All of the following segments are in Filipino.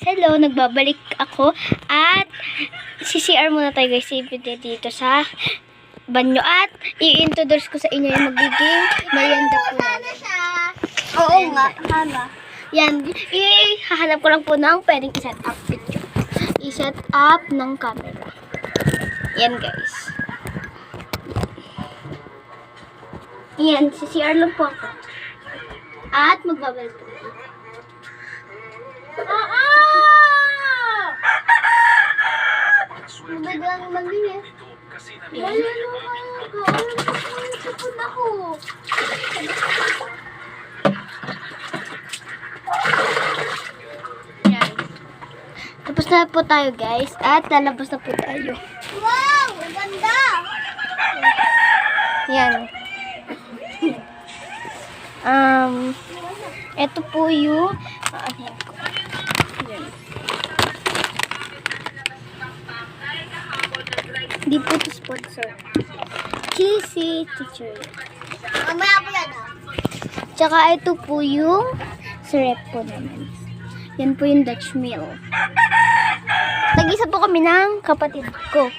Hello, nagbabalik ako at CCR muna tayo guys, i-video dito sa banyo at i-introduce ko sa inyo yung magiging merienda po namin. Oo nga, hama. Yan, hahanap ko lang po ng pwedeng i-set up picture. I-set up ng camera. Yan guys. Yan, CCR lang po ako. At magbabalik po. Magandang maglinis. Yan. Yan. Tapos na po tayo guys. At lalabas na po tayo. Wow! Ganda! Yan. Ito po yung yan ko. Yan. Di po ito sponsor. Cheesy teacher. Mamaya po yan ah. Tsaka ito po yung syrup po naman. Yan po yung Dutch meal. Nag-isa po kami ng kapatid ko.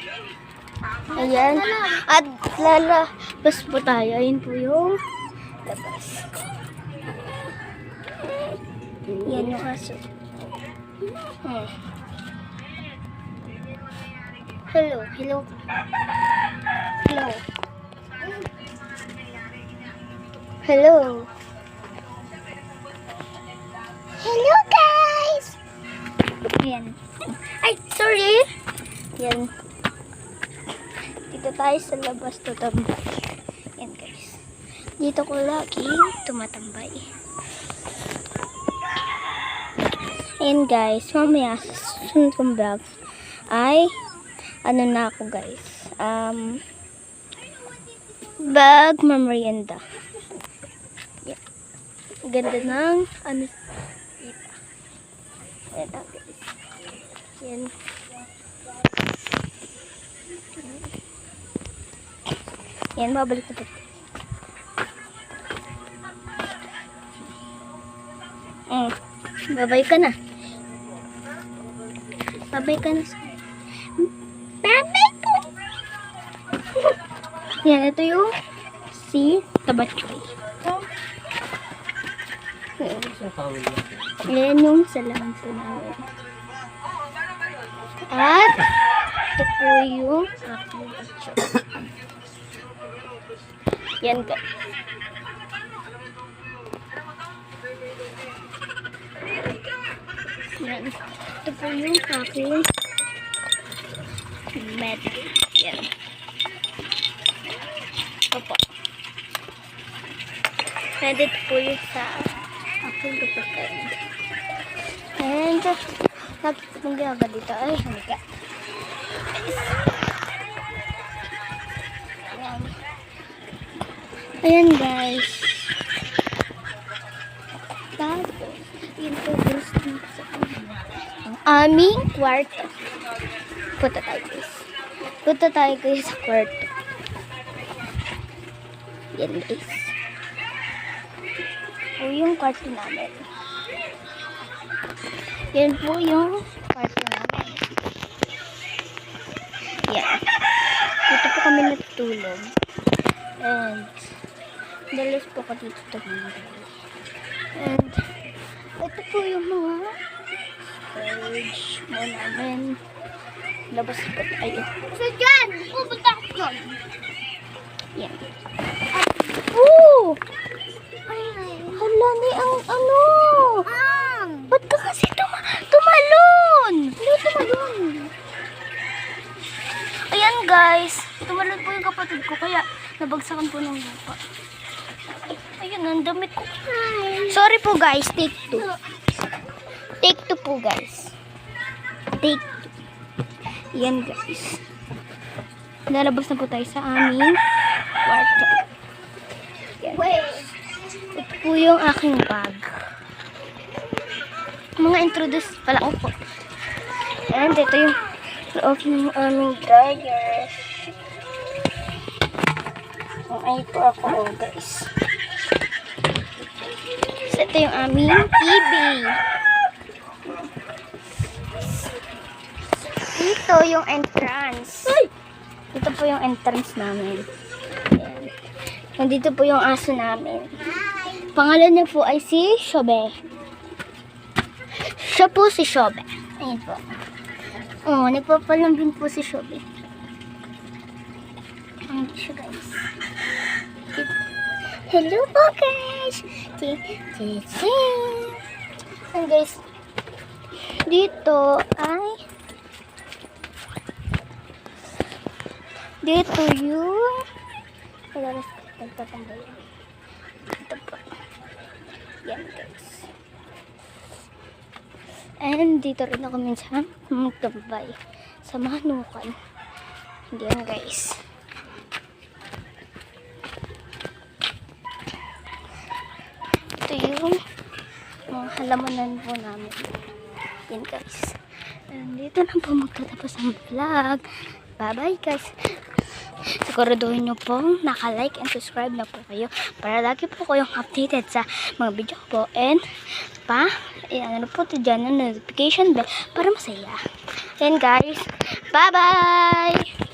Ayan. At lalabas po tayo. Ayan po yung labas. Yan yung aso. Hello. Hello. Hello. Hello. Hello guys! Ayan. Ay, sorry. Yan. Dito tayo sa labas tutambay. Yan guys. Dito ko lagi tumatambay. Ayan guys. Mamaya sa susunod kong vlog ay ano na ako guys. Bag merienda. Yan. Ganda ng ano dito. Ayan guys. Yan. Yan, babalik na po. Babay ka na. Babay ka na. Babay ko. Yan, ito yung si Tabachoy. Yan yung salaman po namin. At ito po yung aking bachoy. Yan guys. Yan. Ito po yung aking med. Yan. Opo. And ito po yung sa aking kapatid. And lagi kong ginagawa dito ay haniga. Ayan guys. Tapos, introduce dito sa ang aming kwarto. Punta tayo guys. Punta tayo guys sa kwarto. Yan guys. Po yung kwarto namin. Yan po yung kwarto namin. Yan. Dito po kami natutulog. And dalas po ko dito tumingin. And ito po yung mga storage mo namin. Labas po tayo. So dyan! Pupunta ako dyan. Yan. Oh! Hala ni ang ano? Ba't ka kasi tumalon? Ano tumalon? Ayan guys. Tumalon po yung kapatid ko kaya nabagsakan po ng lupa. Ayun, ang damit ko. Sorry po guys, take 2. Take 2 po guys. Take 2. Yan guys. Lalabas na po tayo sa aming kwarto. Yan. Ito po yung aking bag. Mga introduce pala ako po. And ito yung loob ng aming dryer. Ay po ako guys. So, ito yung aming TV. Dito yung entrance. Dito po yung entrance namin. Ayan. Nandito po yung aso namin. Pangalan niya po ay si Shobe. Siya po si Shobe. Ayan po. Oh, nagpapalambing po si Shobe. Ayan siya, guys. Hello po, guys. Ayan, guys. Dito ay dito yung nagtatambay. Dito po. Yan, guys. And dito rin ako minsan magtambay sa manukan. Yan, guys. Ito yung mga halamanan po namin. Yan, guys. And dito na po magtatapos ang vlog. Bye-bye, guys. Siguraduhin nyo pong naka-like and subscribe na po kayo para lagi po kayong updated sa mga video ko po. And ano po ito dyan, notification bell para masaya. Yan, guys. Bye-bye!